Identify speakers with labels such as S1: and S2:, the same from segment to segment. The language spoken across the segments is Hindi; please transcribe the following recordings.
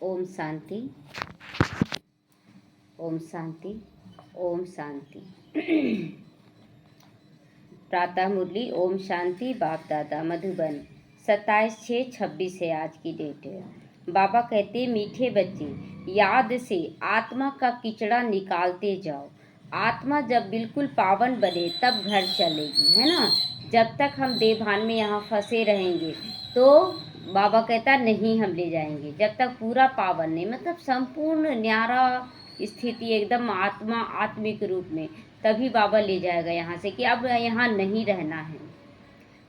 S1: ओम शांति। ओम शांति। ओम शांति। प्रातः मुरली। ओम शांति। बाप दादा मधुबन 27/6/26 है आज की डेट है। बाबा कहते मीठे बच्चे, याद से आत्मा का किचड़ा निकालते जाओ। आत्मा जब बिल्कुल पावन बने तब घर चलेगी, है ना। जब तक हम देवभान में यहाँ फंसे रहेंगे तो बाबा कहता नहीं हम ले जाएंगे। जब तक पूरा पावन नहीं, मतलब संपूर्ण न्यारा स्थिति एकदम आत्मा आत्मिक रूप में, तभी बाबा ले जाएगा यहाँ से कि अब यहाँ नहीं रहना है।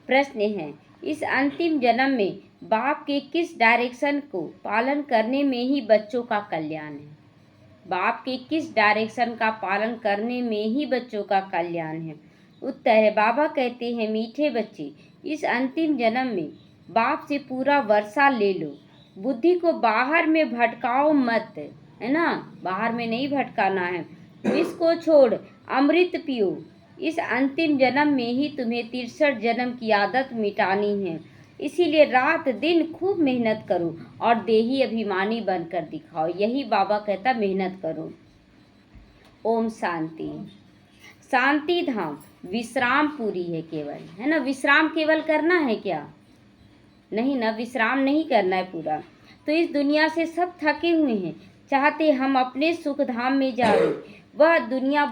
S1: प्रश्न है, इस अंतिम जन्म में बाप के किस डायरेक्शन को पालन करने में ही बच्चों का कल्याण है? बाप के किस डायरेक्शन का पालन करने में ही बच्चों का कल्याण है? उत्तर है, बाबा कहते हैं मीठे बच्चे, इस अंतिम जन्म में बाप से पूरा वर्षा ले लो। बुद्धि को बाहर में भटकाओ मत, है ना, बाहर में नहीं भटकाना है। विष को छोड़ अमृत पियो। इस अंतिम जन्म में ही तुम्हें 63 जन्म की आदत मिटानी है। इसीलिए रात दिन खूब मेहनत करो और देही अभिमानी बनकर दिखाओ। यही बाबा कहता, मेहनत करो। ओम शांति। शांति धाम विश्राम पूरी है केवल, है ना। विश्राम केवल करना है क्या? नहीं ना, विश्राम नहीं करना है पूरा। तो इस दुनिया से सब थके हुए हैं, चाहते हम अपने सुख धाम में जाएं। वह दुनिया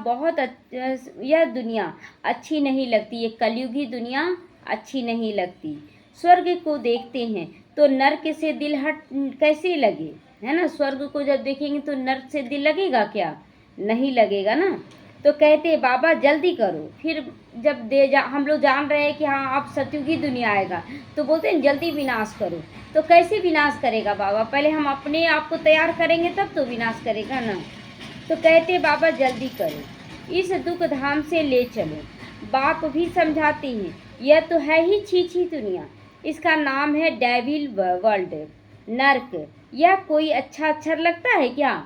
S1: यह दुनिया अच्छी नहीं लगती, ये कलयुगी दुनिया अच्छी नहीं लगती। स्वर्ग को देखते हैं तो नर्क से दिल हट कैसे लगे, है ना। स्वर्ग को जब देखेंगे तो नर्क से दिल लगेगा क्या? नहीं लगेगा ना। तो कहते हैं बाबा जल्दी करो। फिर जब हम लोग जान रहे हैं कि हाँ अब सतयुगी दुनिया आएगा, तो बोलते हैं जल्दी विनाश करो। तो कैसे विनाश करेगा बाबा? पहले हम अपने आप को तैयार करेंगे तब तो विनाश करेगा ना। तो कहते बाबा जल्दी करो, इस दुख धाम से ले चलो। बाप भी समझाते हैं, यह तो है ही छी दुनिया, इसका नाम है डेविल वर्ल्ड, नर्क। यह कोई अच्छा अक्षर लगता है क्या?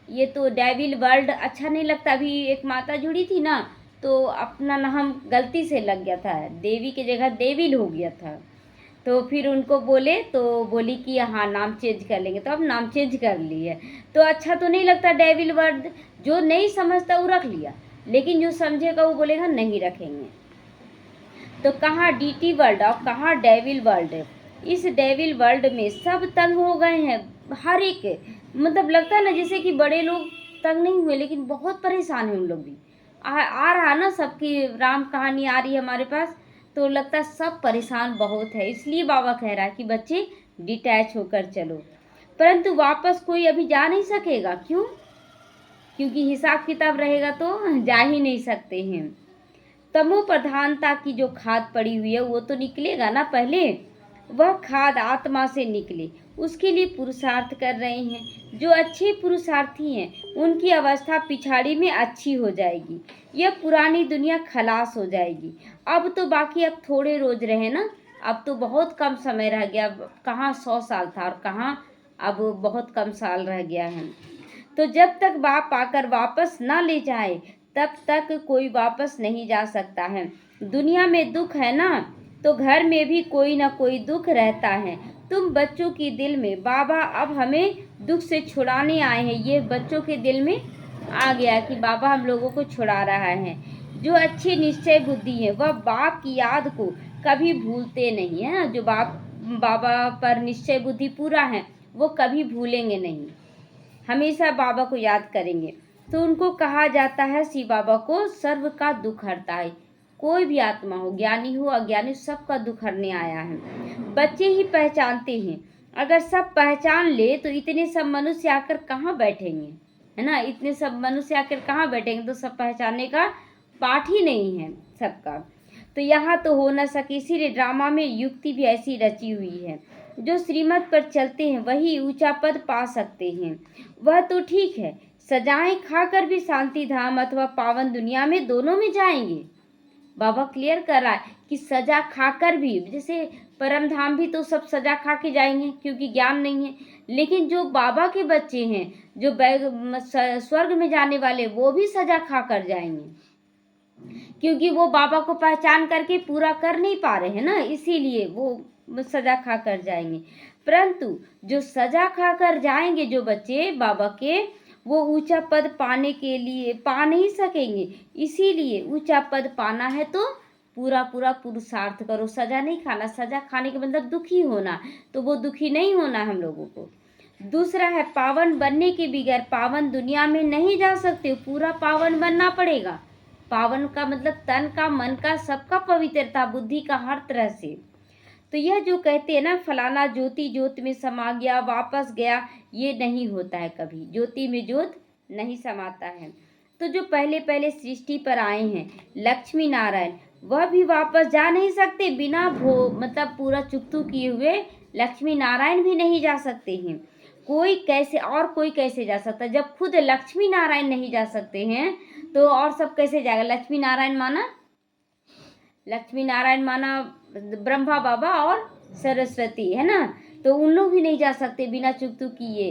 S1: ये तो डेविल वर्ल्ड अच्छा नहीं लगता। अभी एक माता जुड़ी थी ना, तो अपना नाम गलती से लग गया था, देवी की जगह देविल हो गया था। तो फिर उनको बोले तो बोली कि हाँ नाम चेंज कर लेंगे, तो अब नाम चेंज कर लिए। तो अच्छा तो नहीं लगता डेविल वर्ल्ड। जो नहीं समझता वो रख लिया, लेकिन जो समझेगा वो बोलेगा नहीं रखेंगे। तो कहाँ डीटी वर्ल्ड और कहाँ डेविल वर्ल्ड। इस डेविल वर्ल्ड में सब तंग हो गए हैं, हर एक, मतलब लगता है ना जैसे कि बड़े लोग तंग नहीं हुए, लेकिन बहुत परेशान है उन लोग भी। आ रहा ना, सबकी राम कहानी आ रही है हमारे पास, तो लगता है सब परेशान बहुत है। इसलिए बाबा कह रहा है कि बच्चे डिटैच होकर चलो। परंतु वापस कोई अभी जा नहीं सकेगा। क्यों? क्योंकि हिसाब किताब रहेगा तो जा ही नहीं सकते हैं। तमो प्रधानता की जो खाद पड़ी हुई है वो तो निकलेगा ना। पहले वह खाद आत्मा से निकले, उसके लिए पुरुषार्थ कर रहे हैं। जो अच्छे पुरुषार्थी हैं उनकी अवस्था पिछाड़ी में अच्छी हो जाएगी। यह पुरानी दुनिया खलास हो जाएगी। अब तो बाकी अब थोड़े रोज रहे ना, अब तो बहुत कम समय रह गया। कहाँ 100 साल था और कहाँ अब बहुत कम साल रह गया है। तो जब तक बाप आकर वापस ना ले जाए तब तक कोई वापस नहीं जा सकता है। दुनिया में दुख है ना, तो घर में भी कोई ना कोई दुख रहता है। तुम बच्चों की दिल में बाबा अब हमें दुख से छुड़ाने आए हैं, ये बच्चों के दिल में आ गया कि बाबा हम लोगों को छुड़ा रहा है। जो अच्छी निश्चय बुद्धि है वह बाप की याद को कभी भूलते नहीं है ना। जो बाबा पर निश्चय बुद्धि पूरा है वो कभी भूलेंगे नहीं, हमेशा बाबा को याद करेंगे। तो उनको कहा जाता है शिव बाबा को सर्व का दुख हरता है। कोई भी आत्मा हो, ज्ञानी हो अज्ञानी, सबका दुख हरने आया है। बच्चे ही पहचानते हैं। अगर सब पहचान ले तो इतने सब मनुष्य आकर कहाँ बैठेंगे, है ना। इतने सब मनुष्य आकर कहाँ बैठेंगे, तो सब पहचानने का पाठ ही नहीं है सबका। तो यहाँ तो हो न सके, इसीलिए ड्रामा में युक्ति भी ऐसी रची हुई है। जो श्रीमत पर चलते हैं वही ऊंचा पद पा सकते हैं। वह तो ठीक है, सजाएं खाकर भी शांति धाम अथवा पावन दुनिया में दोनों में जाएंगे। बाबा क्लियर कर रहा है कि सजा खाकर भी, जैसे परम धाम भी तो सब सजा खा के जाएंगे क्योंकि ज्ञान नहीं है। लेकिन जो बाबा के बच्चे हैं, जो स्वर्ग में जाने वाले, वो भी सजा खा कर जाएंगे, क्योंकि वो बाबा को पहचान करके पूरा कर नहीं पा रहे हैं ना, इसीलिए वो सजा खा कर जाएंगे। परंतु जो सजा खाकर जाएंगे जो बच्चे बाबा के, वो ऊंचा पद पाने के लिए पा नहीं सकेंगे। इसीलिए ऊंचा पद पाना है तो पूरा पूरा पुरुषार्थ करो, सजा नहीं खाना। सजा खाने के मतलब दुखी होना, तो वो दुखी नहीं होना हम लोगों को। दूसरा है पावन बनने के बगैर पावन दुनिया में नहीं जा सकते, पूरा पावन बनना पड़ेगा। पावन का मतलब तन का, मन का, सबका पवित्रता, बुद्धि का, हर तरह से। तो यह जो कहते हैं ना फलाना ज्योति ज्योत में समा गया वापस गया, ये नहीं होता है कभी। ज्योति में ज्योत नहीं समाता है। तो जो पहले पहले सृष्टि पर आए हैं लक्ष्मी नारायण, वह भी वापस जा नहीं सकते। बिना मतलब पूरा चुकतू किए हुए लक्ष्मी नारायण भी नहीं जा सकते हैं। कोई कैसे और कोई कैसे जा सकता है? जब खुद लक्ष्मी नारायण नहीं जा सकते हैं तो और सब कैसे जाएगा? लक्ष्मी नारायण माना ब्रह्मा बाबा और सरस्वती, है ना? तो उन लोग भी नहीं जा सकते बिना चुकतू किए।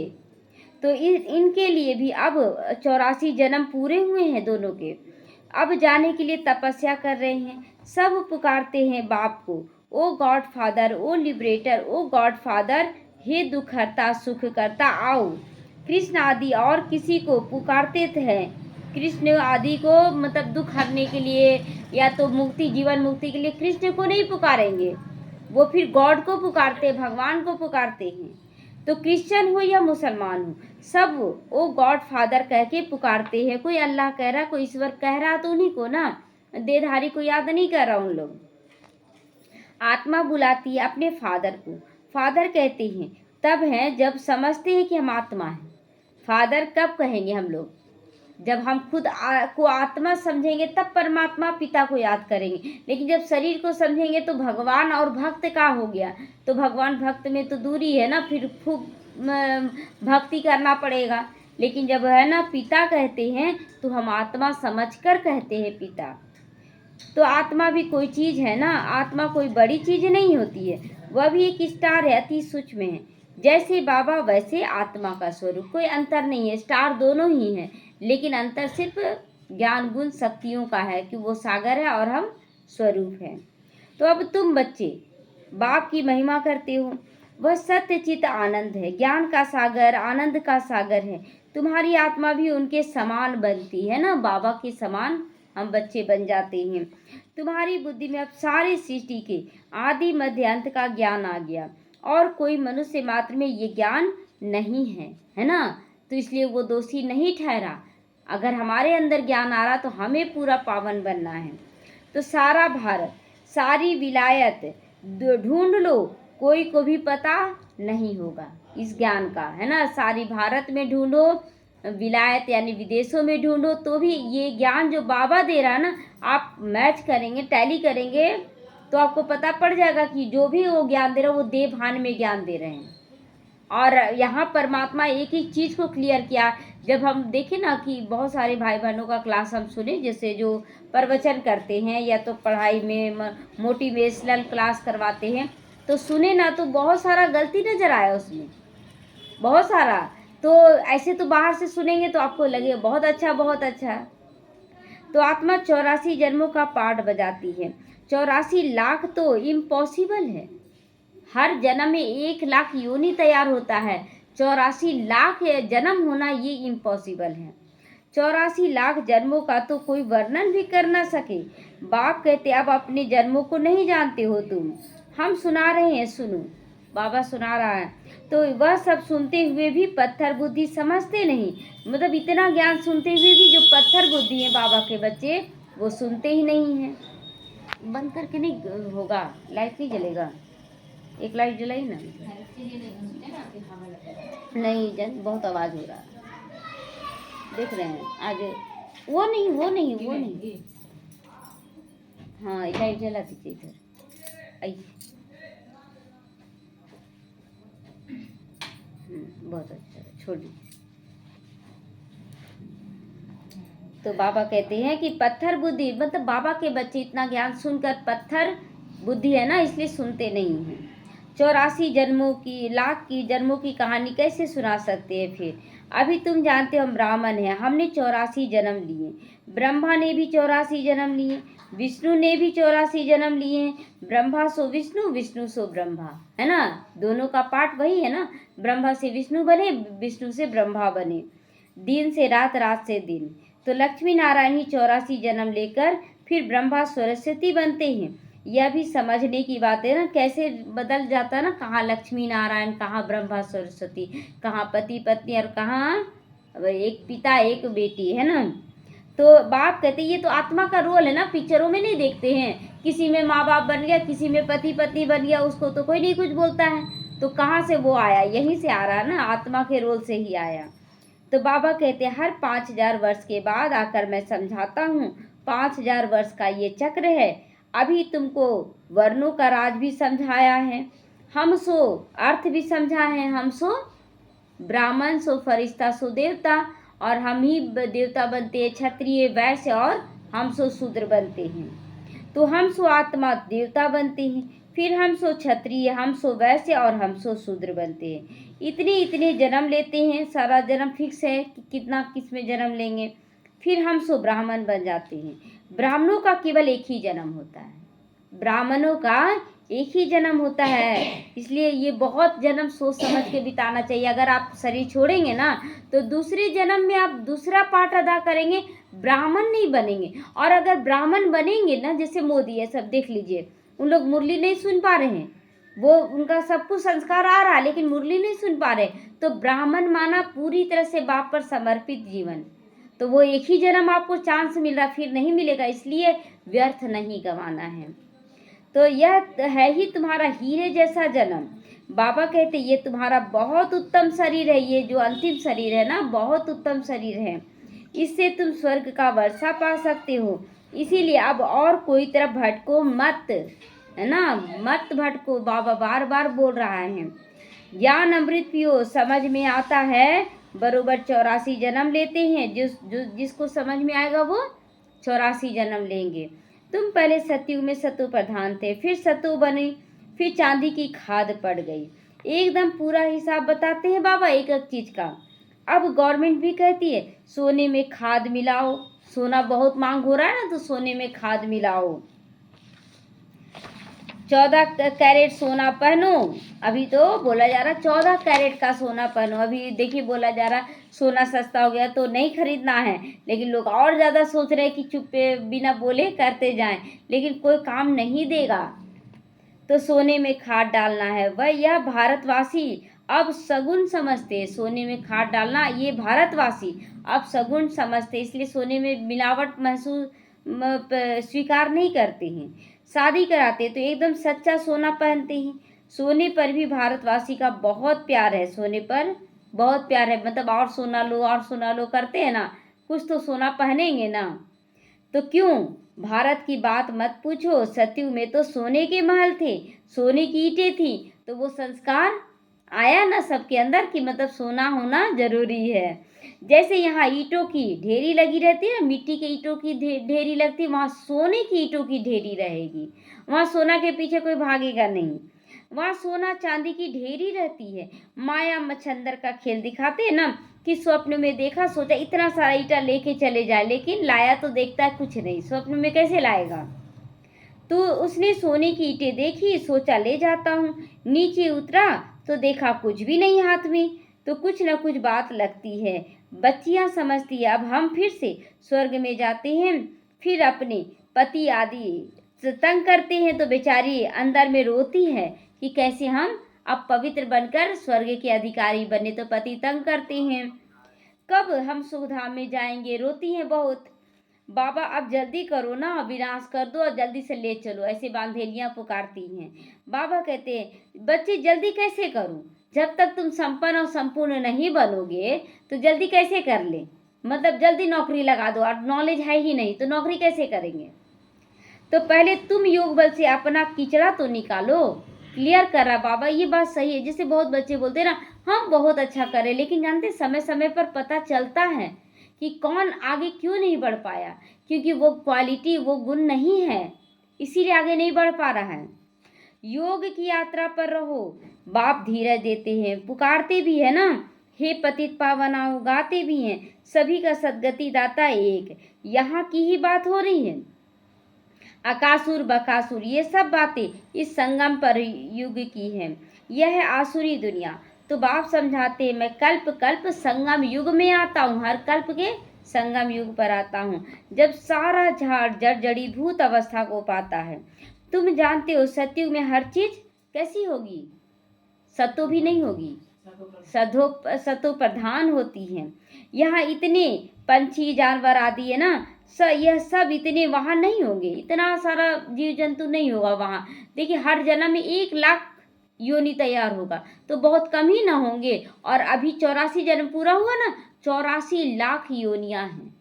S1: तो इनके लिए भी अब 84 जन्म पूरे हुए हैं दोनों के। अब जाने के लिए तपस्या कर रहे हैं। सब पुकारते हैं बाप को, ओ गॉड फादर, ओ लिबरेटर, ओ गॉड फादर, हे दुख हरता सुख करता आओ। कृष्ण आदि और किसी को पुकारते थे। कृष्ण आदि को मतलब दुख हरने के लिए या तो मुक्ति, जीवन मुक्ति के लिए कृष्ण को नहीं पुकारेंगे, वो फिर गॉड को पुकारते, भगवान को पुकारते हैं। तो क्रिश्चियन हो या मुसलमान हो, सब ओ गॉड फादर कह के पुकारते हैं। कोई अल्लाह कह रहा, कोई ईश्वर कह रहा, तो उन्हीं को ना, देहधारी को याद नहीं कर रहा उन लोग। आत्मा बुलाती है अपने फादर को, फादर कहते हैं तब हैं जब समझते हैं कि हम आत्मा हैं। फादर कब कहेंगे हम लोग? जब हम खुद को आत्मा समझेंगे तब परमात्मा पिता को याद करेंगे। लेकिन जब शरीर को समझेंगे तो भगवान और भक्त का हो गया, तो भगवान भक्त में तो दूरी है ना, फिर खूब भक्ति करना पड़ेगा। लेकिन जब है ना पिता कहते हैं तो हम आत्मा समझकर कहते हैं पिता। तो आत्मा भी कोई चीज़ है ना, आत्मा कोई बड़ी चीज़ नहीं होती है, वह भी एक स्टार है, अति सूक्ष्म है। जैसे बाबा वैसे आत्मा का स्वरूप, कोई अंतर नहीं है, स्टार दोनों ही हैं। लेकिन अंतर सिर्फ ज्ञान गुण शक्तियों का है कि वो सागर है और हम स्वरूप हैं। तो अब तुम बच्चे बाप की महिमा करते हो, वह सत्य चित आनंद है, ज्ञान का सागर, आनंद का सागर है। तुम्हारी आत्मा भी उनके समान बनती है ना, बाबा के समान हम बच्चे बन जाते हैं। तुम्हारी बुद्धि में अब सारी सृष्टि के आदि मध्य अंत का ज्ञान आ गया, और कोई मनुष्य मात्र में ये ज्ञान नहीं है ना? तो इसलिए वो दोषी नहीं ठहरा। अगर हमारे अंदर ज्ञान आ रहा तो हमें पूरा पावन बनना है। तो सारा भारत, सारी विलायत ढूंढ लो, कोई को भी पता नहीं होगा इस ज्ञान का, है ना? सारी भारत में ढूंढो, विलायत यानी विदेशों में ढूंढो, तो भी ये ज्ञान जो बाबा दे रहा है ना, आप मैच करेंगे, टैली करेंगे तो आपको पता पड़ जाएगा कि जो भी वो ज्ञान दे रहा है वो देह भान में ज्ञान दे रहे हैं। और यहाँ परमात्मा एक ही चीज़ को क्लियर किया। जब हम देखें ना कि बहुत सारे भाई बहनों का क्लास हम सुने, जैसे जो प्रवचन करते हैं या तो पढ़ाई में मोटिवेशनल क्लास करवाते हैं, तो सुने ना तो बहुत सारा गलती नज़र आया उसमें, बहुत सारा। तो ऐसे तो बाहर से सुनेंगे तो आपको लगेगा बहुत अच्छा बहुत अच्छा। तो आत्मा 84 जन्मों का पाठ बजाती है। 84 लाख तो इम्पॉसिबल है, हर जन्म में 1 लाख योनि तैयार होता है, 84 लाख जन्म होना ये इम्पॉसिबल है। 84 लाख जन्मों का तो कोई वर्णन भी कर ना सके। बाप कहते अब अपने जन्मों को नहीं जानते हो तुम, हम सुना रहे हैं, सुनो, बाबा सुना रहा है। तो वह सब सुनते हुए भी पत्थर बुद्धि समझते नहीं, मतलब इतना ज्ञान सुनते हुए भी जो पत्थर बुद्धि है बाबा के बच्चे, वो सुनते ही नहीं हैं। बंद करके नहीं होगा, लाइट नहीं जलेगा, एक लाइट जलाई ना। नहीं जन, बहुत आवाज़ हो रहा है, देख रहे हैं आज। वो नहीं हाँ लाइट जला दीजिए इधर, आइए। बहुत अच्छा, छोड़ दीजिए। तो बाबा कहते हैं कि पत्थर बुद्धि, मतलब बाबा के बच्चे इतना ज्ञान सुनकर पत्थर बुद्धि है ना, इसलिए सुनते नहीं हैं। 84 जन्मों की, लाख की जन्मों की कहानी कैसे सुना सकते हैं फिर? अभी तुम जानते हो हम ब्राह्मण हैं, हमने 84 जन्म लिए, ब्रह्मा ने भी 84 जन्म लिए, विष्णु ने भी 84 जन्म लिए हैं। ब्रह्मा सो विष्णु, विष्णु सो ब्रह्मा, है ना, दोनों का पाठ वही है ना। ब्रह्मा से विष्णु बने, विष्णु से ब्रह्मा बने, दिन से रात, रात से दिन। तो लक्ष्मी नारायण ही 84 जन्म लेकर फिर ब्रह्मा सरस्वती बनते हैं। यह भी समझने की बात है ना, कैसे बदल जाता है ना, कहाँ लक्ष्मी नारायण, कहाँ ब्रह्मा सरस्वती, कहाँ पति पत्नी और कहाँ एक पिता एक बेटी, है ना। तो बाप कहते ये तो आत्मा का रोल है ना, पिक्चरों में नहीं देखते हैं, किसी में माँ बाप बन गया, किसी में पति पत्नी बन गया, उसको तो कोई नहीं कुछ बोलता है। तो कहाँ से वो आया, यहीं से आ रहा है ना, आत्मा के रोल से ही आया। तो बाबा कहते हैं हर 5000 वर्ष के बाद आकर मैं समझाता हूँ, 5000 वर्ष का ये चक्र है। अभी तुमको वर्णों का राज भी समझाया है, हम सो अर्थ भी समझा है, हम सो ब्राह्मण सो फरिश्ता सो देवता, और हम ही देवता बनते हैं, क्षत्रिय वैश्य, और हम सो शूद्र बनते हैं। तो हम सो आत्मा देवता बनते हैं, फिर हम सो क्षत्रिय, हम सो वैश्य, और हम सो शूद्र बनते हैं। इतने इतने जन्म लेते हैं, सारा जन्म फिक्स है कि कितना किस में जन्म लेंगे। फिर हम सो ब्राह्मण बन जाते हैं। ब्राह्मणों का केवल एक ही जन्म होता है, ब्राह्मणों का एक ही जन्म होता है। इसलिए ये बहुत जन्म सोच समझ के बिताना चाहिए। अगर आप शरीर छोड़ेंगे ना, तो दूसरे जन्म में आप दूसरा पाठ अदा करेंगे, ब्राह्मण नहीं बनेंगे। और अगर ब्राह्मण बनेंगे ना, जैसे मोदी है, सब देख लीजिए, उन लोग मुरली नहीं सुन पा रहे हैं, वो उनका सब कुछ संस्कार आ रहा है लेकिन मुरली नहीं सुन पा रहे। तो ब्राह्मण माना पूरी तरह से बाप पर समर्पित जीवन। तो वो एक ही जन्म आपको चांस मिल रहा, फिर नहीं मिलेगा, इसलिए व्यर्थ नहीं गंवाना है। तो यह है ही तुम्हारा हीरे जैसा जन्म। बाबा कहते ये तुम्हारा बहुत उत्तम शरीर है, ये जो अंतिम शरीर है ना, बहुत उत्तम शरीर है, इससे तुम स्वर्ग का वर्षा पा सकते हो। इसीलिए अब और कोई तरफ भटको मत, है ना, मत भटको, बाबा बार बार बोल रहा है। ज्ञान अमृत पियो, समझ में आता है, बरोबर 84 जन्म लेते हैं। जिसको समझ में आएगा वो 84 जन्म लेंगे। तुम पहले सतयुग में सतु प्रधान थे, फिर सतु बने, फिर चांदी की खाद पड़ गई। एकदम पूरा हिसाब बताते हैं बाबा एक एक चीज का। अब गवर्नमेंट भी कहती है सोने में खाद मिलाओ, सोना बहुत मांग हो रहा है ना, तो सोने में खाद मिलाओ। 14 कैरेट सोना पहनो, अभी तो बोला जा रहा 14 कैरेट का सोना पहनो। अभी देखिए बोला जा रहा सोना सस्ता हो गया तो नहीं खरीदना है, लेकिन लोग और ज़्यादा सोच रहे हैं कि चुप्पे बिना बोले करते जाएं, लेकिन कोई काम नहीं देगा। तो सोने में खाद डालना है, वह यह भारतवासी अब सगुन समझते हैं। सोने में खाद डालना ये भारतवासी अब सगुन समझते, इसलिए सोने में मिलावट महसूस स्वीकार नहीं करते हैं। शादी कराते तो एकदम सच्चा सोना पहनते हैं। सोने पर भी भारतवासी का बहुत प्यार है, सोने पर बहुत प्यार है, मतलब और सोना लो और सोना लो करते हैं ना, कुछ तो सोना पहनेंगे ना। तो क्यों भारत की बात मत पूछो, सतयुग में तो सोने के महल थे, सोने की ईंटें थी, तो वो संस्कार आया ना सबके अंदर कि मतलब सोना होना जरूरी है। जैसे यहाँ ईंटों की ढेरी लगी रहती है, मिट्टी के ईंटों की ढेरी लगती है, वहाँ सोने की ईंटों की ढेरी रहेगी। वहाँ सोना के पीछे कोई भागेगा नहीं, वहाँ सोना चांदी की ढेरी रहती है। माया मच्छंदर का खेल दिखाते हैं ना, कि स्वप्न में देखा, सोचा इतना सारा ईंटा लेके चले जाए, लेकिन लाया तो देखता है कुछ नहीं, स्वप्न में कैसे लाएगा। तो उसने सोने की ईंटें देखी, सोचा ले जाता हूँ, नीचे उतरा तो देखा कुछ भी नहीं हाथ में। तो कुछ न कुछ बात लगती है, बच्चियां समझती है अब हम फिर से स्वर्ग में जाते हैं। फिर अपने पति आदि तंग करते हैं तो बेचारी अंदर में रोती है कि कैसे हम अब पवित्र बनकर स्वर्ग के अधिकारी बने। तो पति तंग करते हैं, कब हम सुखधाम में जाएंगे, रोती हैं बहुत। बाबा अब जल्दी करो ना, विनाश कर दो और जल्दी से ले चलो, ऐसे बांधेलियां पुकारती हैं। बाबा कहते हैं बच्चे जल्दी कैसे करूं, जब तक तुम संपन्न और संपूर्ण नहीं बनोगे तो जल्दी कैसे कर ले, मतलब जल्दी नौकरी लगा दो, और नॉलेज है ही नहीं तो नौकरी कैसे करेंगे। तो पहले तुम योग बल से अपना कीचड़ा तो निकालो। क्लियर कर रहा बाबा, ये बात सही है। जैसे बहुत बच्चे बोलते हैं ना हम बहुत अच्छा करें, लेकिन जानते समय समय पर पता चलता है कि कौन आगे क्यों नहीं बढ़ पाया, क्योंकि वो क्वालिटी वो गुण नहीं है, इसीलिए आगे नहीं बढ़ पा रहा है। योग की यात्रा पर रहो, बाप धीरज देते हैं, पुकारते भी है ना, हे पतित पावनाओ, गाते भी हैं, सभी का सदगति दाता एक। यहाँ की ही बात हो रही है। अकासुर बकासुर ये सब बातें इस संगम पर युग की हैं। यह है आसुरी दुनिया। तो बाप समझाते हैं, मैं कल्प कल्प संगम युग में आता हूँ, हर कल्प के संगम युग पर आता हूँ, जब सारा झाड़ जड़ जड़ीभूत अवस्था को पाता है। तुम जानते हो सतयुग में हर चीज कैसी होगी? सतो भी नहीं होगी, सतो प्रधान होती है। यहाँ इतने पंछी जानवर आदि है ना, यह सब इतने वहाँ नहीं होंगे, इतना सारा जीव जंतु नहीं होगा वहाँ। देखिए हर जन्म में 1 लाख योनि तैयार होगा, तो बहुत कम ही ना होंगे। और अभी 84 जन्म पूरा हुआ ना, 84 लाख योनियां हैं,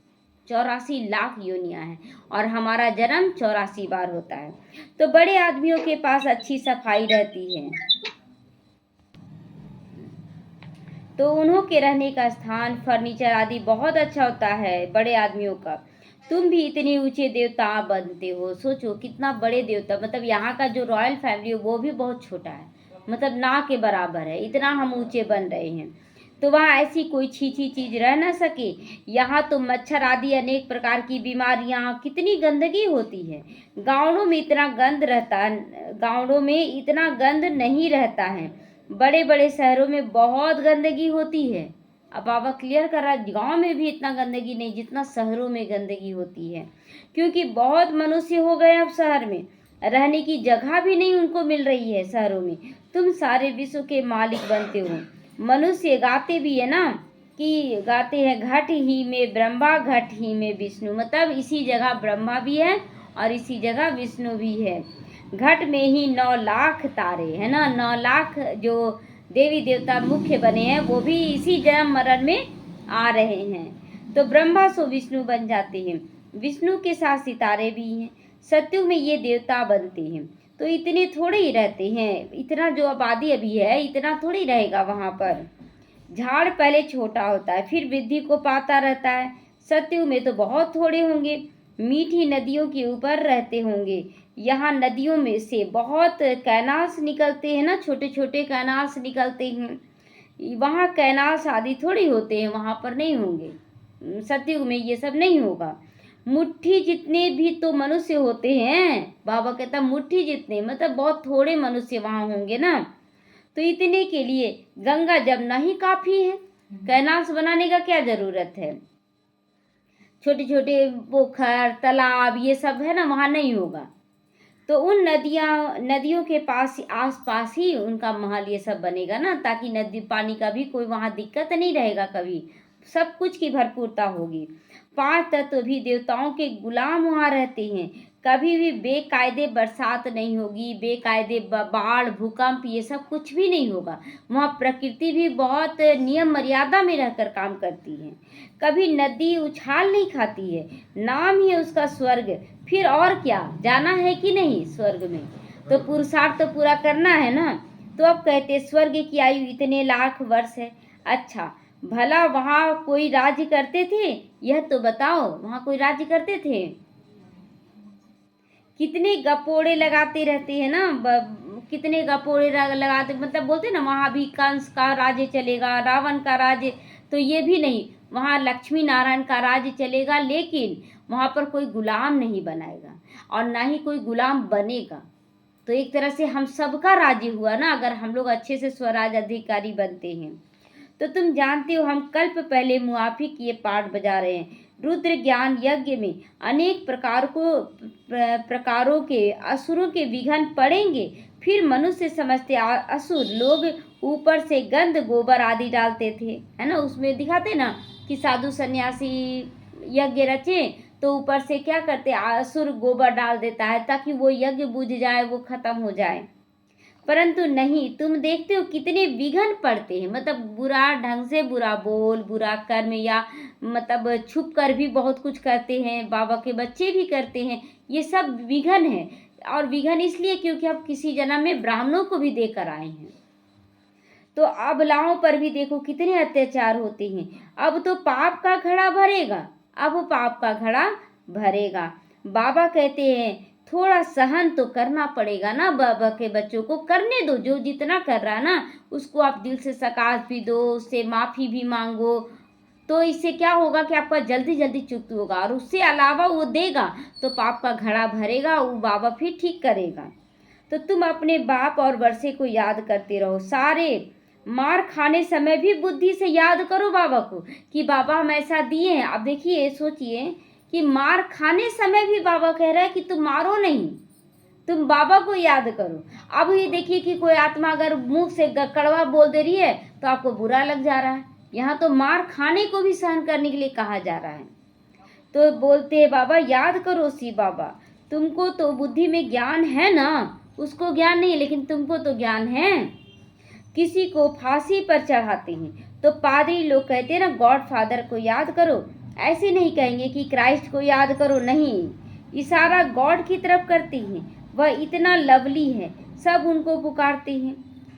S1: 84 लाख योनियां हैं। और हमारा जन्म 84 बार होता है। तो बड़े आदमियों के पास अच्छी सफाई रहती है, तो उन्हों के रहने का स्थान फर्नीचर आदि बहुत अच्छा होता है बड़े आदमियों का। तुम भी इतने ऊंचे देवता बनते हो, सोचो कितना बड़े देवता। मतलब यहाँ का जो रॉयल फैमिली है वो भी बहुत छोटा है, मतलब ना के बराबर है, इतना हम ऊंचे बन रहे हैं। तो वहाँ ऐसी कोई छीछी चीज रह न सके। यहाँ तो मच्छर आदि अनेक प्रकार की बीमारियाँ, कितनी गंदगी होती है। गाँवों में इतना गंद रहता है, गाँवों में इतना गंद नहीं रहता है, बड़े बड़े शहरों में बहुत गंदगी होती है। अब बाबा क्लियर कर रहा है, गाँव में भी इतना गंदगी नहीं जितना शहरों में गंदगी होती है, क्योंकि बहुत मनुष्य हो गए अब शहर में, रहने की जगह भी नहीं उनको मिल रही है शहरों में। तुम सारे विश्व के मालिक बनते हो। मनुष्य गाते भी है ना, कि गाते हैं घट ही में ब्रह्मा घट ही में विष्णु, मतलब इसी जगह ब्रह्मा भी है और इसी जगह विष्णु भी है। घट में ही 9 लाख तारे है ना, 9 लाख जो देवी देवता मुख्य बने हैं वो भी इसी जन्म मरण में आ रहे हैं। तो ब्रह्मा सो विष्णु बन जाते हैं, विष्णु के साथ सितारे भी हैं। सत्युग में ये देवता बनते हैं, तो इतने थोड़े ही रहते हैं, इतना जो आबादी अभी है इतना थोड़ी रहेगा वहाँ पर। झाड़ पहले छोटा होता है फिर वृद्धि को पाता रहता है। सत्युग में तो बहुत थोड़े होंगे, मीठी नदियों के ऊपर रहते होंगे। यहाँ नदियों में से बहुत कैनाल्स निकलते हैं ना, छोटे छोटे कैनाल्स निकलते हैं। वहाँ कैनाल्स आदि थोड़ी होते हैं, वहाँ पर नहीं होंगे। सतयुग में ये सब नहीं होगा। मुट्ठी जितने भी तो मनुष्य होते हैं, बाबा कहता मुट्ठी जितने, मतलब बहुत थोड़े मनुष्य वहाँ होंगे ना। तो इतने के लिए गंगा जमुना ही काफी है, कैनाल्स बनाने का क्या जरूरत है। छोटे छोटे पोखर तालाब ये सब है ना, वहाँ नहीं होगा। तो उन नदियों के पास आस पास ही उनका महल ये सब बनेगा ना, ताकि नदी पानी का भी कोई वहाँ दिक्कत नहीं रहेगा, कभी सब कुछ की भरपूरता होगी। 5 तत्व भी देवताओं के गुलाम वहाँ रहते हैं। कभी भी बेकायदे बरसात नहीं होगी, बेकायदे बाढ़ भूकंप ये सब कुछ भी नहीं होगा। वहाँ प्रकृति भी बहुत नियम मर्यादा में रहकर काम करती है। कभी नदी उछाल नहीं खाती है, नाम ही है उसका स्वर्ग। फिर और क्या, जाना है कि नहीं स्वर्ग में, तो पुरुषार्थ तो पूरा करना है ना। तो अब कहते स्वर्ग की आयु इतने लाख वर्ष है। अच्छा भला वहाँ कोई राज्य करते थे, यह तो बताओ, वहाँ कोई राज्य करते थे? कितने गपोड़े लगाते रहते हैं ना, कितने गपोड़े लगाते, मतलब बोलते ना वहाँ भी कंस का राज्य चलेगा, रावण का राज्य, तो ये भी नहीं, वहाँ लक्ष्मी नारायण का राज्य चलेगा। लेकिन वहाँ पर कोई गुलाम नहीं बनाएगा और ना ही कोई गुलाम बनेगा। तो एक तरह से हम सबका राज्य हुआ ना, अगर हम लोग अच्छे से स्वराज अधिकारी बनते हैं। तो तुम जानते हो हम कल्प पहले मुआफी ये पाठ बजा रहे हैं। रुद्र ज्ञान यज्ञ में अनेक प्रकारों के असुरों के विघन पड़ेंगे। फिर मनुष्य समझते असुर लोग ऊपर से गंध गोबर आदि डालते थे, है ना, उसमें दिखाते ना कि साधु सन्यासी यज्ञ रचे तो ऊपर से क्या करते, असुर गोबर डाल देता है ताकि वो यज्ञ बुझ जाए, वो खत्म हो जाए। परंतु नहीं, तुम देखते हो कितने विघन पड़ते हैं, मतलब बुरा ढंग से बुरा बोल, बुरा कर्म, या मतलब छुप कर भी बहुत कुछ करते हैं, बाबा के बच्चे भी करते हैं, ये सब विघन है। और विघन इसलिए क्योंकि अब किसी जन्म में ब्राह्मणों को भी देकर आए हैं। तो अबलाओं पर भी देखो कितने अत्याचार होते हैं। अब तो पाप का घड़ा भरेगा, अब पाप का घड़ा भरेगा। बाबा कहते हैं थोड़ा सहन तो करना पड़ेगा ना, बाबा के बच्चों को करने दो, जो जितना कर रहा है ना उसको आप दिल से सकाश भी दो, उससे माफी भी मांगो, तो इससे क्या होगा कि आपका जल्दी जल्दी चुकती होगा, और उससे अलावा वो देगा तो पाप का घड़ा भरेगा, वो बाबा फिर ठीक करेगा। तो तुम अपने बाप और वर्षे को याद करते रहो। सारे मार खाने समय भी बुद्धि से याद करो बाबा को कि बाबा हम ऐसा दिए हैं। अब देखिए, सोचिए कि मार खाने समय भी बाबा कह रहा है कि तुम मारो नहीं, तुम बाबा को याद करो। अब ये देखिए कि कोई आत्मा अगर मुंह से कड़वा बोल दे रही है तो आपको बुरा लग जा रहा है। यहाँ तो मार खाने को भी सहन करने के लिए कहा जा रहा है। तो बोलते हैं बाबा याद करो शिव बाबा, तुमको तो बुद्धि में ज्ञान है ना, उसको ज्ञान नहीं, लेकिन तुमको तो ज्ञान है। किसी को फांसी पर चढ़ाते हैं तो पादरी लोग कहते हैं ना गॉड फादर को याद करो, ऐसे नहीं कहेंगे कि क्राइस्ट को याद करो, नहीं, इशारा गॉड की तरफ करते हैं। वह इतना लवली है, सब उनको पुकारते हैं,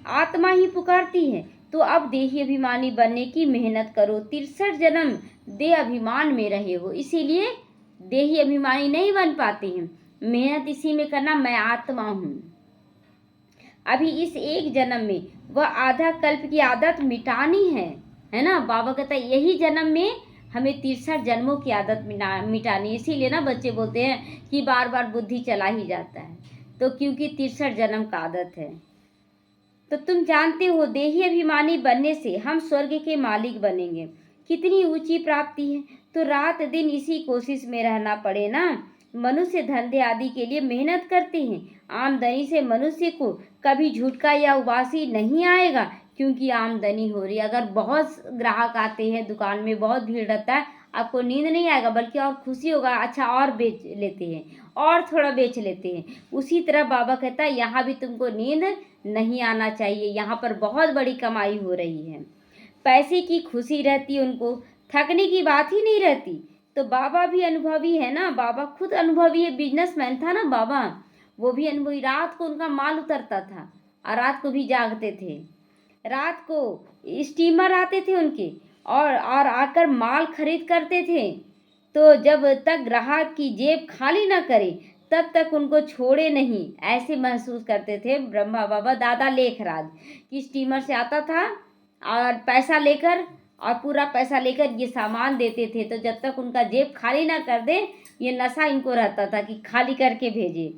S1: आत्मा ही पुकारती है। तो अब देही अभिमानी बनने की मेहनत करो। 63 जन्म देह अभिमान में रहे हो, इसीलिए देही अभिमानी नहीं बन पाते हैं। मेहनत इसी में करना, मैं आत्मा हूँ। अभी इस एक जन्म में वह आधा कल्प की आदत मिटानी है ना। बाबा कहता है यही जन्म में हमें 63 जन्मों की आदत मिटानी। इसीलिए ना बच्चे बोलते हैं कि बार बार बुद्धि चला ही जाता है, तो क्योंकि 63 जन्म का आदत है। तो तुम जानते हो देही अभिमानी बनने से हम स्वर्ग के मालिक बनेंगे, कितनी ऊंची प्राप्ति है। तो रात दिन इसी कोशिश में रहना पड़े ना। मनुष्य धंधे आदि के लिए मेहनत करते हैं, आमदनी से मनुष्य को कभी झुटका या उबासी नहीं आएगा, क्योंकि आमदनी हो रही है। अगर बहुत ग्राहक आते हैं, दुकान में बहुत भीड़ रहता है, आपको नींद नहीं आएगा, बल्कि और खुशी होगा, अच्छा और बेच लेते हैं, और थोड़ा बेच लेते हैं। उसी तरह बाबा कहता है यहाँ भी तुमको नींद नहीं आना चाहिए, यहाँ पर बहुत बड़ी कमाई हो रही है। पैसे की खुशी रहती है उनको, थकने की बात ही नहीं रहती। तो बाबा भी अनुभवी है ना, बाबा खुद अनुभवी है, बिजनेसमैन था ना बाबा, वो भी अनुभवी। रात को उनका माल उतरता था और रात को भी जागते थे। रात को स्टीमर आते थे उनके, और आकर माल खरीद करते थे। तो जब तक ग्राहक की जेब खाली ना करे तब तक उनको छोड़े नहीं, ऐसे महसूस करते थे ब्रह्मा बाबा दादा लेखराज, कि स्टीमर से आता था और पैसा लेकर, और पूरा पैसा लेकर ये सामान देते थे। तो जब तक उनका जेब खाली ना कर दे, ये नशा इनको रहता था कि खाली करके भेजे।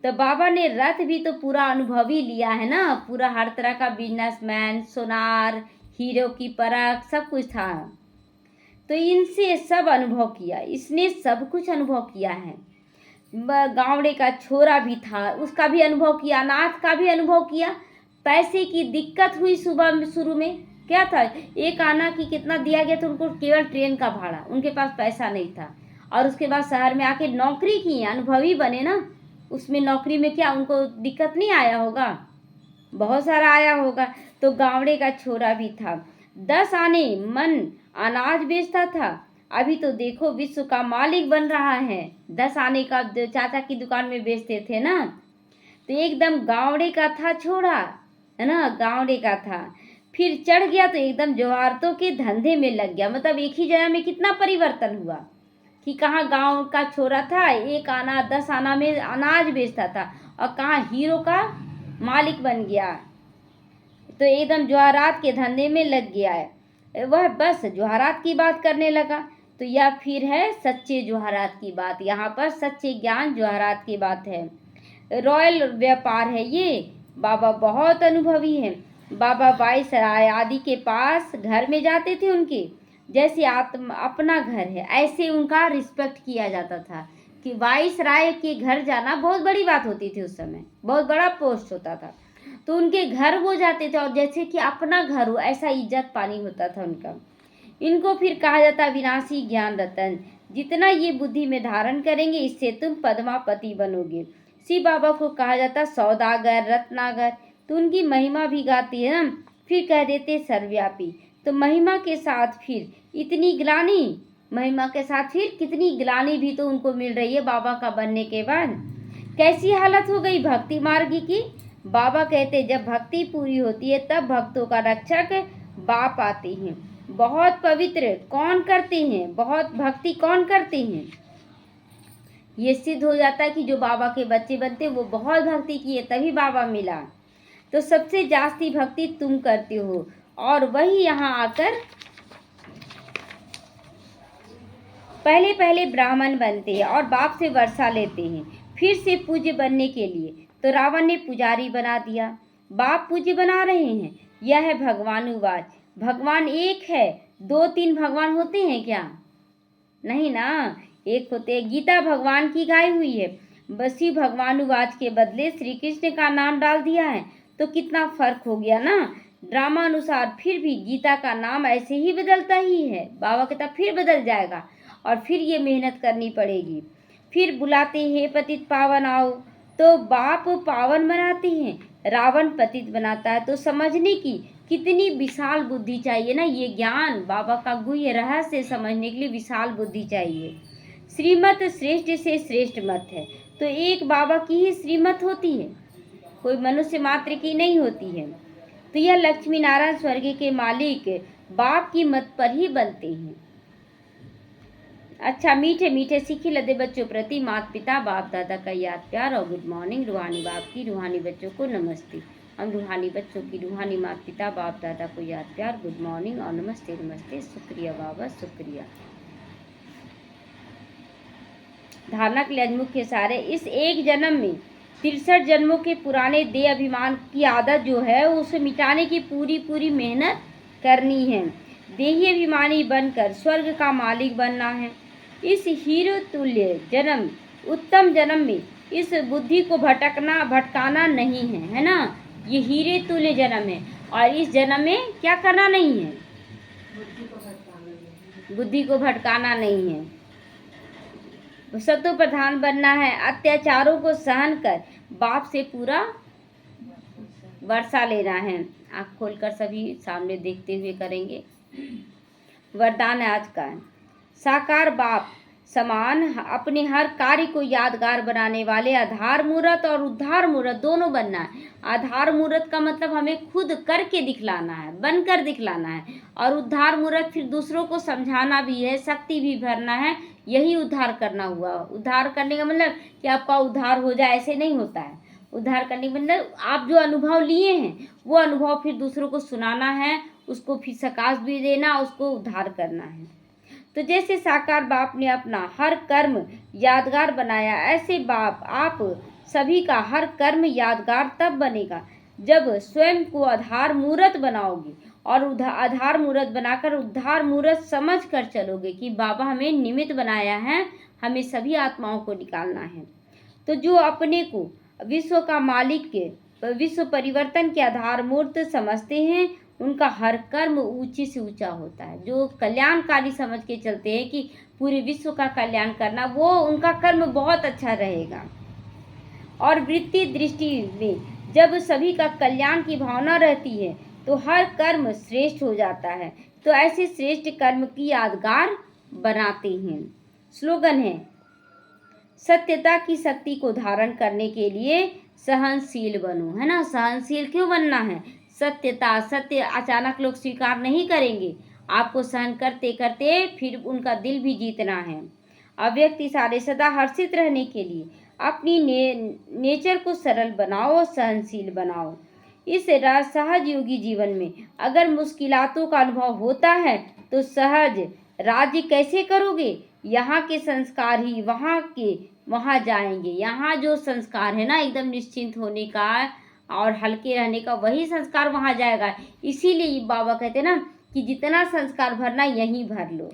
S1: तो बाबा ने रथ भी तो पूरा अनुभवी लिया है ना, पूरा हर तरह का बिजनेसमैन, सोनार, हीरो की परख, सब कुछ था। तो इनसे सब अनुभव किया, इसने सब कुछ अनुभव किया है। गावड़े का छोरा भी था, उसका भी अनुभव किया, अनाथ का भी अनुभव किया। पैसे की दिक्कत हुई सुबह में, शुरू में क्या था, एक आना कि कितना दिया गया था उनको, केवल ट्रेन का भाड़ा, उनके पास पैसा नहीं था। और उसके बाद शहर में आके नौकरी की, अनुभवी बने ना, उसमें नौकरी में क्या उनको दिक्कत नहीं आया होगा, बहुत सारा आया होगा। तो गावड़े का छोरा भी था, 10 आने मन अनाज बेचता था, अभी तो देखो विश्व का मालिक बन रहा है। 10 आने का चाचा की दुकान में बेचते थे ना। तो एकदम गावड़े का था छोरा, है ना, गावड़े का था। फिर चढ़ गया तो एकदम जवारतों के धंधे में लग गया। मतलब एक ही जगह में कितना परिवर्तन हुआ कि कहाँ गांव का छोरा था, 1 आना 10 आना में अनाज बेचता था, और कहाँ हीरो का मालिक बन गया। तो एकदम जवाहरात के धंधे में लग गया है वह, बस जवाहरात की बात करने लगा। तो यह फिर है सच्चे जवाहरात की बात, यहाँ पर सच्चे ज्ञान जवाहरात की बात है। रॉयल व्यापार है ये। बाबा बहुत अनुभवी हैं। बाबा वाइसराय आदि के पास घर में जाते थे, उनके जैसे अपना घर है ऐसे उनका रिस्पेक्ट किया जाता था। कि वाइसराय के घर जाना बहुत बड़ी बात होती थी, उस समय बहुत बड़ा पोस्ट होता था। तो उनके घर वो जाते थे और जैसे कि अपना घर हो, ऐसा इज्जत पानी होता था उनका। इनको फिर कहा जाता विनाशी ज्ञान रतन। जितना ये बुद्धि में धारण करेंगे, इससे तुम पद्मापति बनोगे। शिव बाबा को कहा जाता सौदागर, रत्नागर। तो उनकी महिमा भी गाती है ना, फिर कह देते सर्वव्यापी। तो महिमा के साथ फिर इतनी ग्लानि, महिमा के साथ फिर कितनी ग्लानि भी तो उनको मिल रही है बाबा का बनने के बाद। कैसी हालत हो गई भक्ति मार्ग की। बाबा कहते जब भक्ति पूरी होती है तब भक्तों का रक्षक बाप आते हैं। बहुत पवित्र कौन करते हैं, बहुत भक्ति कौन करते हैं, ये सिद्ध हो जाता है कि जो बाबा के बच्चे बनते वो बहुत भक्ति किए तभी बाबा मिला। तो सबसे जास्ती भक्ति तुम करते हो, और वही यहाँ आकर पहले पहले ब्राह्मण बनते हैं और बाप से वर्षा लेते हैं, फिर से पूज्य बनने के लिए तो रावण ने पुजारी बना दिया। बाप पूज्य बना रहे हैं। यह है भगवानुवाच। भगवान एक है, दो तीन भगवान होते हैं क्या? नहीं ना, एक होते। गीता भगवान की गाई हुई है, बसी भगवानुवाच के बदले श्री कृष्ण का नाम डाल दिया है, तो कितना फर्क हो गया ना। ड्रामा अनुसार फिर भी गीता का नाम ऐसे ही बदलता ही है। बाबा कहता फिर बदल जाएगा और फिर ये मेहनत करनी पड़ेगी। फिर बुलाते हैं पतित पावन आओ, तो बाप पावन बनाते हैं, रावण पतित बनाता है। तो समझने की कितनी विशाल बुद्धि चाहिए ना। ये ज्ञान बाबा का गुह्य रहस्य समझने के लिए विशाल बुद्धि चाहिए। श्रीमत श्रेष्ठ से श्रेष्ठ मत है, तो एक बाबा की ही श्रीमत होती है, कोई मनुष्य मात्र की नहीं होती है। तो यह लक्ष्मी नारायण स्वर्ग के मालिक बाप की मत पर ही बनते हैं। अच्छा, मीठे मीठे सीखे लदे बच्चों प्रति माता पिता बाप दादा का याद प्यार और गुड मॉर्निंग। रूहानी बाप की रूहानी बच्चों को नमस्ते। हम रूहानी बच्चों की रूहानी माता पिता बाप दादा को याद प्यार, गुड मॉर्निंग और नमस्ते नमस्ते। शुक्रिया बाबा, शुक्रिया। धारणा के लिए मुख्य सारे इस एक जन्म में 63 जन्मों के पुराने देह अभिमान की आदत जो है उसे मिटाने की पूरी पूरी मेहनत करनी है। देही अभिमानी बनकर स्वर्ग का मालिक बनना है। इस हीरो तुल्य जन्म उत्तम जन्म में इस बुद्धि को भटकाना नहीं है, है ना। ये हीरे तुल्य जन्म है और इस जन्म में क्या करना नहीं है, बुद्धि को भटकाना नहीं है। सत्व प्रधान बनना है। अत्याचारों को सहन कर बाप से पूरा वर्षा लेना है। आँख खोलकर सभी सामने देखते हुए करेंगे। वरदान आज का है, साकार बाप समान अपने हर कार्य को यादगार बनाने वाले आधार मूर्त और उद्धार मूर्त दोनों बनना है। आधार मूर्त का मतलब हमें खुद करके दिखलाना है, बनकर दिखलाना है, और उद्धार मूर्त फिर दूसरों को समझाना भी है, शक्ति भी भरना है। यही उद्धार करना हुआ। उद्धार करने का मतलब कि आपका उद्धार हो जाए, ऐसे नहीं होता है। उद्धार करने का मतलब आप जो अनुभव लिए हैं वो अनुभव फिर दूसरों को सुनाना है, उसको फिर सकाश भी देना, उसको उद्धार करना है। तो जैसे साकार बाप ने अपना हर कर्म यादगार बनाया, ऐसे बाप आप सभी का हर कर्म यादगार तब बनेगा जब स्वयं को आधार मूर्त बनाओगे और आधार मूर्त बनाकर उद्धार मूर्त समझ कर चलोगे कि बाबा हमें निमित्त बनाया है, हमें सभी आत्माओं को निकालना है। तो जो अपने को विश्व का मालिक के विश्व परिवर्तन के आधार मूर्त समझते हैं उनका हर कर्म ऊंचे से ऊंचा होता है। जो कल्याणकारी समझ के चलते हैं कि पूरे विश्व का कल्याण करना, वो उनका कर्म बहुत अच्छा रहेगा। और वृत्ति दृष्टि में जब सभी का कल्याण की भावना रहती है तो हर कर्म श्रेष्ठ हो जाता है। तो ऐसे श्रेष्ठ कर्म की यादगार बनाते हैं। स्लोगन है, सत्यता की शक्ति को धारण करने के लिए सहनशील बनो, है ना। सहनशील क्यों बनना है? सत्यता, सत्य अचानक लोग स्वीकार नहीं करेंगे, आपको सहन करते करते फिर उनका दिल भी जीतना है। अव्यक्त इशारे सदा हर्षित रहने के लिए अपनी नेचर को सरल बनाओ, सहनशील बनाओ। इस सहज योगी जीवन में अगर मुश्किलातों का अनुभव होता है तो सहज राज्य कैसे करोगे? यहाँ के संस्कार ही वहाँ जाएंगे। यहाँ जो संस्कार है ना एकदम निश्चिंत होने का और हल्के रहने का, वही संस्कार वहाँ जाएगा। इसीलिए बाबा कहते हैं ना कि जितना संस्कार भरना यहीं भर लो।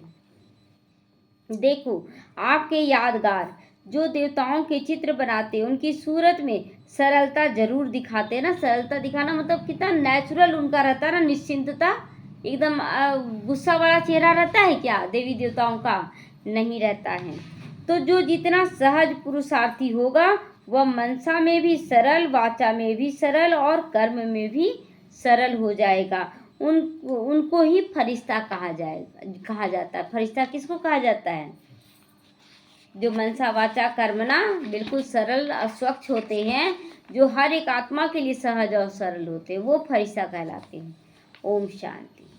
S1: देखो आपके यादगार जो देवताओं के चित्र बनाते उनकी सूरत में सरलता जरूर दिखाते हैं ना। सरलता दिखाना मतलब कितना नेचुरल उनका रहता है ना, निश्चिंतता। एकदम गुस्सा वाला चेहरा रहता है क्या देवी देवताओं का? नहीं रहता है। तो जो जितना सहज पुरुषार्थी होगा वह मनसा में भी सरल, वाचा में भी सरल और कर्म में भी सरल हो जाएगा। उनको ही फरिश्ता कहा जाता है। फरिश्ता किसको कहा जाता है? जो मनसा वाचा कर्मना बिल्कुल सरल और स्वच्छ होते हैं, जो हर एक आत्मा के लिए सहज और सरल होते हैं, वो फरिश्ता कहलाते हैं। ओम शांति।